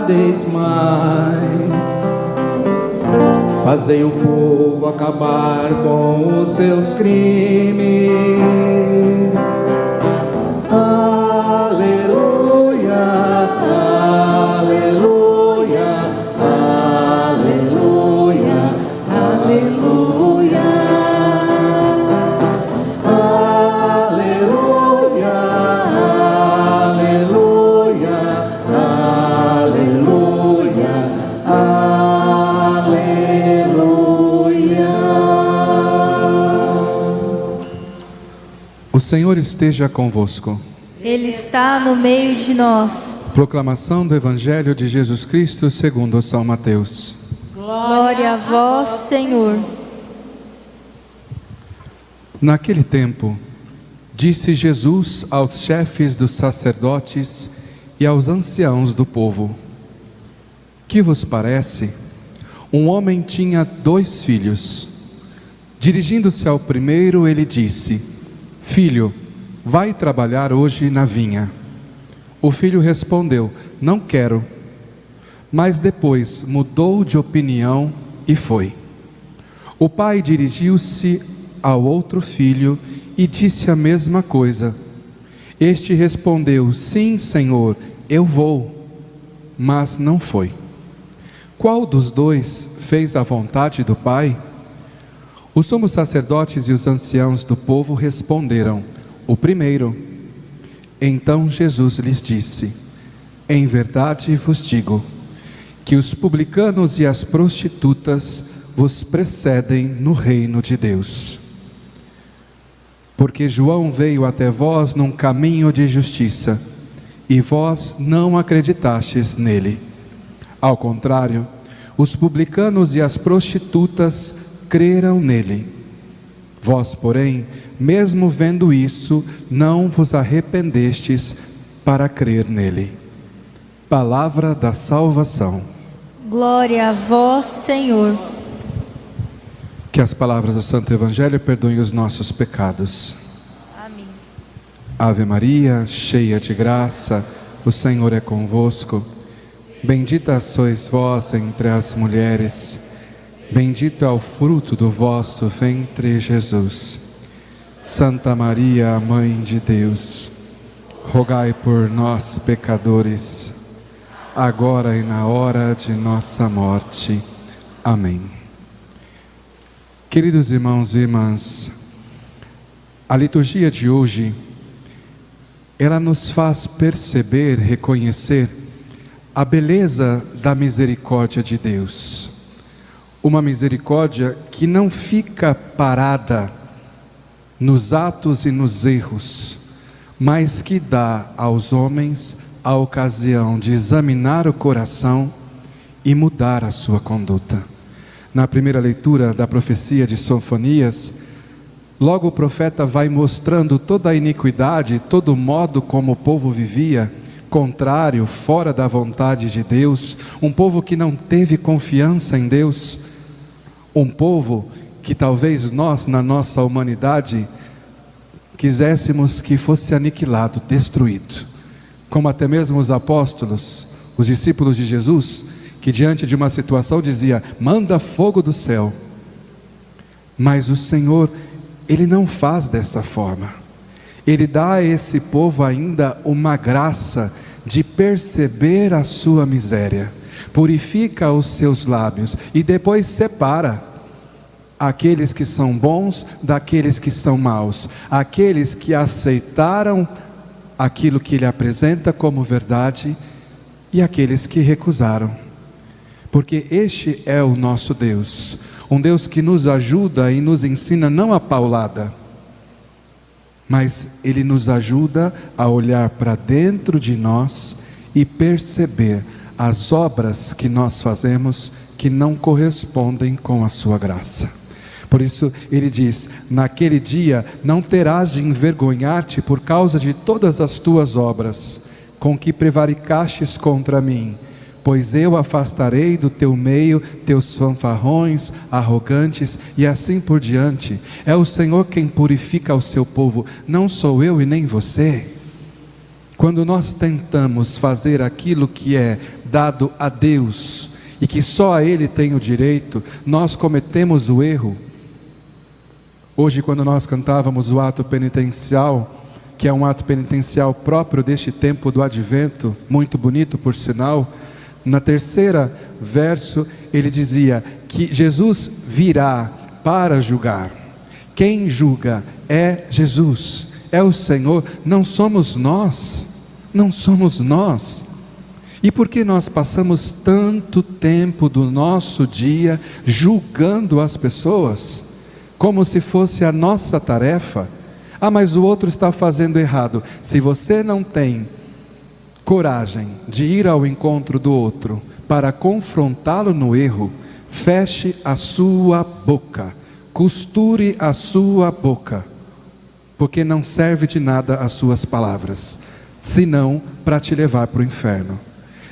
vez mais. Fazei o povo acabar com os seus crimes. Aleluia, aleluia, aleluia, aleluia. Aleluia, aleluia, aleluia, aleluia. O Senhor esteja convosco. Ele está no meio de nós. Proclamação do Evangelho de Jesus Cristo segundo São Mateus. Glória a vós, Senhor. Naquele tempo, disse Jesus aos chefes dos sacerdotes e aos anciãos do povo: Que vos parece? Um homem tinha 2 filhos. Dirigindo-se ao primeiro, ele disse: Filho, vai trabalhar hoje na vinha. O filho respondeu: Não quero. Mas depois mudou de opinião e foi. O pai dirigiu-se ao outro filho e disse a mesma coisa. Este respondeu: Sim, Senhor, eu vou. Mas não foi. Qual dos 2 fez a vontade do pai? Os sumos sacerdotes e os anciãos do povo responderam: O primeiro. Então Jesus lhes disse: Em verdade vos digo, que os publicanos e as prostitutas vos precedem no reino de Deus. Porque João veio até vós num caminho de justiça, e vós não acreditastes nele. Ao contrário, os publicanos e as prostitutas creram nele. Vós, porém, mesmo vendo isso, não vos arrependestes para crer nele. Palavra da salvação. Glória a vós, Senhor. Que as palavras do Santo Evangelho perdoem os nossos pecados. Amém. Ave Maria, cheia de graça, o Senhor é convosco. Bendita sois vós entre as mulheres. Bendito é o fruto do vosso ventre, Jesus. Santa Maria, Mãe de Deus, rogai por nós, pecadores, agora e na hora de nossa morte. Amém. Queridos irmãos e irmãs, a liturgia de hoje, ela nos faz perceber, reconhecer a beleza da misericórdia de Deus. Uma misericórdia que não fica parada nos atos e nos erros, mas que dá aos homens a ocasião de examinar o coração e mudar a sua conduta. Na primeira leitura da profecia de Sofonias, logo o profeta vai mostrando toda a iniquidade, todo o modo como o povo vivia, contrário, fora da vontade de Deus, um povo que não teve confiança em Deus, um povo que talvez nós, na nossa humanidade, quiséssemos que fosse aniquilado, destruído. Como até mesmo os apóstolos, os discípulos de Jesus, que diante de uma situação dizia: manda fogo do céu. Mas o Senhor, Ele não faz dessa forma. Ele dá a esse povo ainda uma graça de perceber a sua miséria, purifica os seus lábios e depois separa aqueles que são bons daqueles que são maus, aqueles que aceitaram aquilo que Ele apresenta como verdade e aqueles que recusaram. Porque este é o nosso Deus, um Deus que nos ajuda e nos ensina não a paulada, mas Ele nos ajuda a olhar para dentro de nós e perceber as obras que nós fazemos que não correspondem com a sua graça. Por isso Ele diz: naquele dia não terás de envergonhar-te por causa de todas as tuas obras, com que prevaricastes contra mim, pois eu afastarei do teu meio teus fanfarrões, arrogantes e assim por diante. É o Senhor quem purifica o seu povo, não sou eu e nem você. Quando nós tentamos fazer aquilo que é dado a Deus e que só a Ele tem o direito, nós cometemos o erro. Hoje, quando nós cantávamos o ato penitencial, que é um ato penitencial próprio deste tempo do Advento, muito bonito por sinal, na terceira verso ele dizia que Jesus virá para julgar. Quem julga é Jesus, é o Senhor, não somos nós, não somos nós. E por que nós passamos tanto tempo do nosso dia julgando as pessoas, como se fosse a nossa tarefa? Ah, mas o outro está fazendo errado. Se você não tem coragem de ir ao encontro do outro para confrontá-lo no erro, feche a sua boca, costure a sua boca, porque não serve de nada as suas palavras, senão para te levar para o inferno.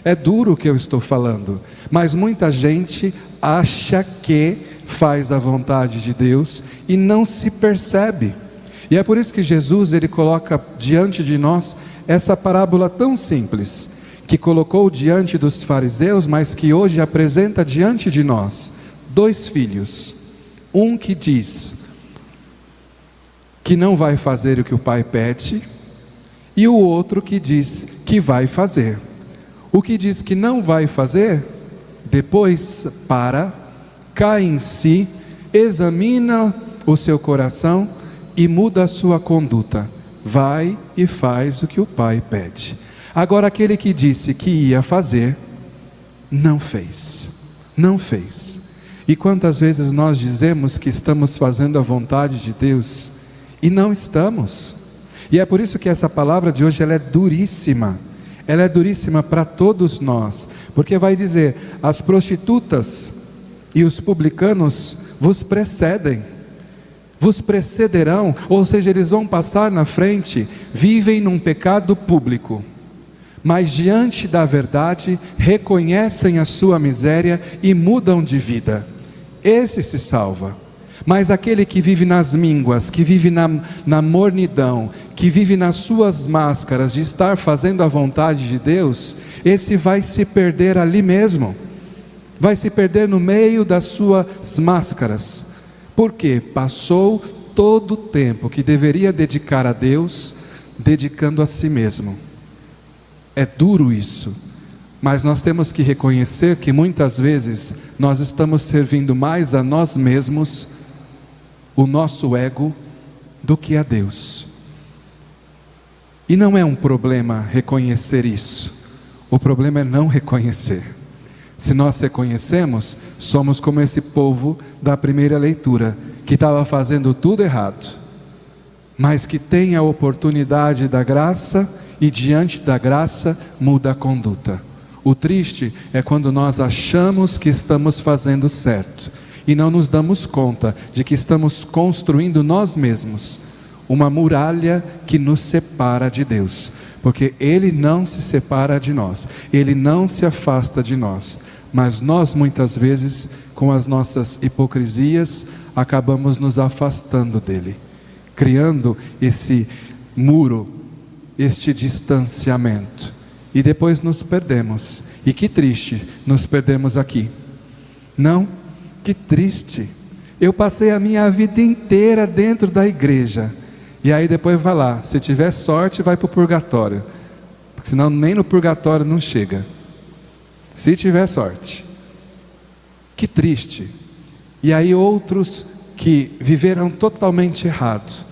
É duro o que eu estou falando, mas muita gente acha que faz a vontade de Deus e não se percebe. E é por isso que Jesus, ele coloca diante de nós essa parábola tão simples, que colocou diante dos fariseus, mas que hoje apresenta diante de nós. 2 filhos, um que diz que não vai fazer o que o pai pede, e o outro que diz que vai fazer. O que diz que não vai fazer, depois cai em si, examina o seu coração e muda a sua conduta. Vai e faz o que o pai pede. Agora aquele que disse que ia fazer, não fez. Não fez. E quantas vezes nós dizemos que estamos fazendo a vontade de Deus e não estamos? E é por isso que essa palavra de hoje ela é duríssima. Ela é duríssima para todos nós, porque vai dizer: as prostitutas e os publicanos vos precederão, ou seja, eles vão passar na frente, vivem num pecado público, mas diante da verdade, reconhecem a sua miséria e mudam de vida. Esse se salva. Mas aquele que vive nas mínguas, que vive na mornidão, que vive nas suas máscaras de estar fazendo a vontade de Deus, esse vai se perder ali mesmo, vai se perder no meio das suas máscaras, porque passou todo o tempo que deveria dedicar a Deus, dedicando a si mesmo. É duro isso, mas nós temos que reconhecer que muitas vezes nós estamos servindo mais a nós mesmos, o nosso ego, do que a Deus. E não é um problema reconhecer isso, o problema é não reconhecer. Se nós reconhecemos, somos como esse povo da primeira leitura, que estava fazendo tudo errado, mas que tem a oportunidade da graça, e diante da graça muda a conduta. O triste é quando nós achamos que estamos fazendo certo, e não nos damos conta de que estamos construindo nós mesmos uma muralha que nos separa de Deus, porque Ele não se separa de nós, Ele não se afasta de nós, mas nós muitas vezes, com as nossas hipocrisias, acabamos nos afastando dEle, criando esse muro, este distanciamento, e depois nos perdemos. E que triste, nos perdemos aqui. Não? Que triste. Eu passei a minha vida inteira dentro da igreja, e aí depois vai lá, se tiver sorte vai para o purgatório, porque senão nem no purgatório não chega, se tiver sorte. Que triste. E aí outros que viveram totalmente errado,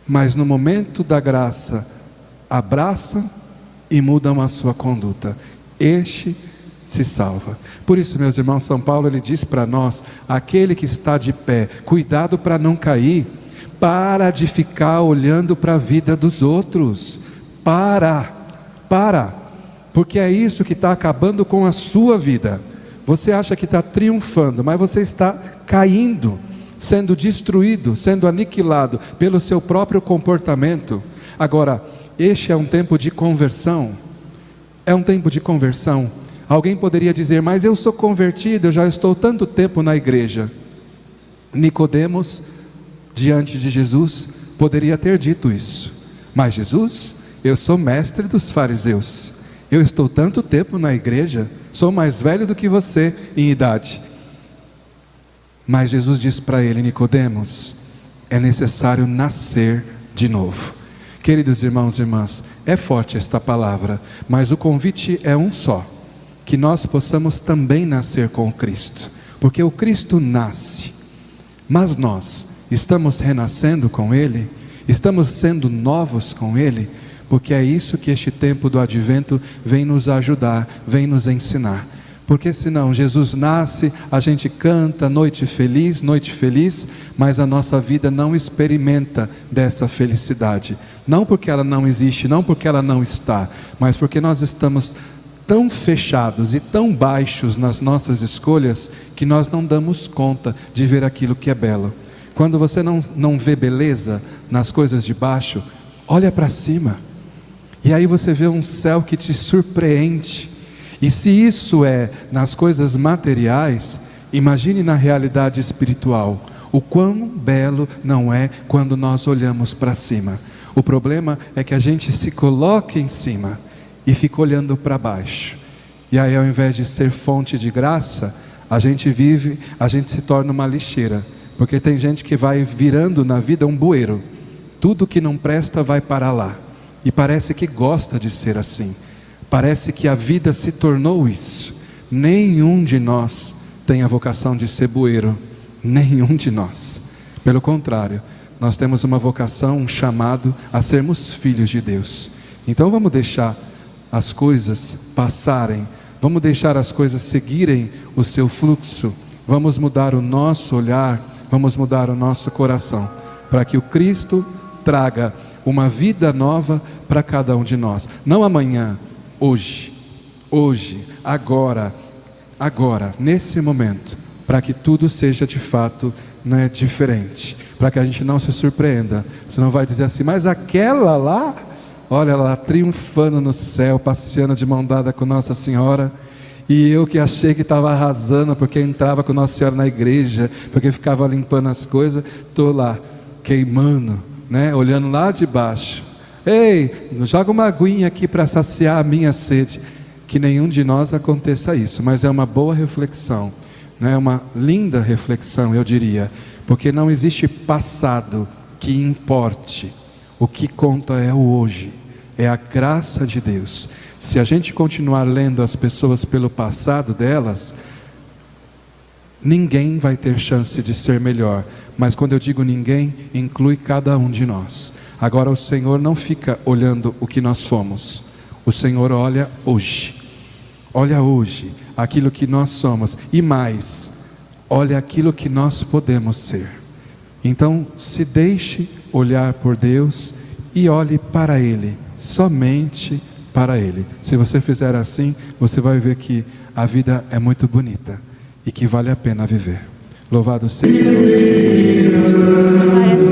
mas no momento da graça abraçam e mudam a sua conduta. Este se salva. Por isso, meus irmãos, São Paulo ele diz para nós: aquele que está de pé, cuidado para não cair. Para de ficar olhando para a vida dos outros. Para, porque é isso que está acabando com a sua vida. Você acha que está triunfando, mas você está caindo, sendo destruído, sendo aniquilado pelo seu próprio comportamento. Agora, este é um tempo de conversão. É um tempo de conversão. Alguém poderia dizer: mas eu sou convertido, eu já estou tanto tempo na igreja. Nicodemos, diante de Jesus, poderia ter dito isso. Mas Jesus: eu sou mestre dos fariseus, eu estou tanto tempo na igreja, sou mais velho do que você em idade. Mas Jesus disse para ele: Nicodemos, é necessário nascer de novo. Queridos irmãos e irmãs, é forte esta palavra, mas o convite é um só: que nós possamos também nascer com Cristo, porque o Cristo nasce, mas nós estamos renascendo com Ele, estamos sendo novos com Ele, porque é isso que este tempo do advento vem nos ajudar, vem nos ensinar. Porque senão Jesus nasce, a gente canta noite feliz, mas a nossa vida não experimenta dessa felicidade. Não porque ela não existe, não porque ela não está, mas porque nós estamos tão fechados e tão baixos nas nossas escolhas, que nós não damos conta de ver aquilo que é belo. Quando você não vê beleza nas coisas de baixo, olha para cima, e aí você vê um céu que te surpreende. E se isso é nas coisas materiais, imagine na realidade espiritual, o quão belo não é quando nós olhamos para cima. O problema é que a gente se coloca em cima e fica olhando para baixo, e aí ao invés de ser fonte de graça, a gente se torna uma lixeira, porque tem gente que vai virando na vida um bueiro, tudo que não presta vai para lá, e parece que gosta de ser assim. Parece que a vida se tornou isso. Nenhum de nós tem a vocação de ser bueiro. Nenhum de nós. Pelo contrário, nós temos uma vocação, um chamado a sermos filhos de Deus. Então vamos deixar as coisas passarem. Vamos deixar as coisas seguirem o seu fluxo. Vamos mudar o nosso olhar. Vamos mudar o nosso coração, para que o Cristo traga uma vida nova para cada um de nós. Não amanhã. Hoje, agora, nesse momento, para que tudo seja de fato diferente, para que a gente não se surpreenda, senão vai dizer assim: mas aquela lá, olha ela triunfando no céu, passeando de mão dada com Nossa Senhora, e eu que achei que estava arrasando, porque entrava com Nossa Senhora na igreja, porque ficava limpando as coisas, estou lá, queimando, olhando lá de baixo. Ei, joga uma aguinha aqui para saciar a minha sede. Que nenhum de nós aconteça isso, mas é uma boa reflexão, é uma linda reflexão, eu diria, porque não existe passado que importe. O que conta é o hoje, é a graça de Deus. Se a gente continuar lendo as pessoas pelo passado delas, ninguém vai ter chance de ser melhor. Mas quando eu digo ninguém, inclui cada um de nós. Agora o Senhor não fica olhando o que nós fomos. O Senhor olha hoje. Olha hoje aquilo que nós somos. E mais, olha aquilo que nós podemos ser. Então se deixe olhar por Deus e olhe para Ele. Somente para Ele. Se você fizer assim, você vai ver que a vida é muito bonita e que vale a pena viver. Louvado seja o nosso Senhor Jesus Cristo.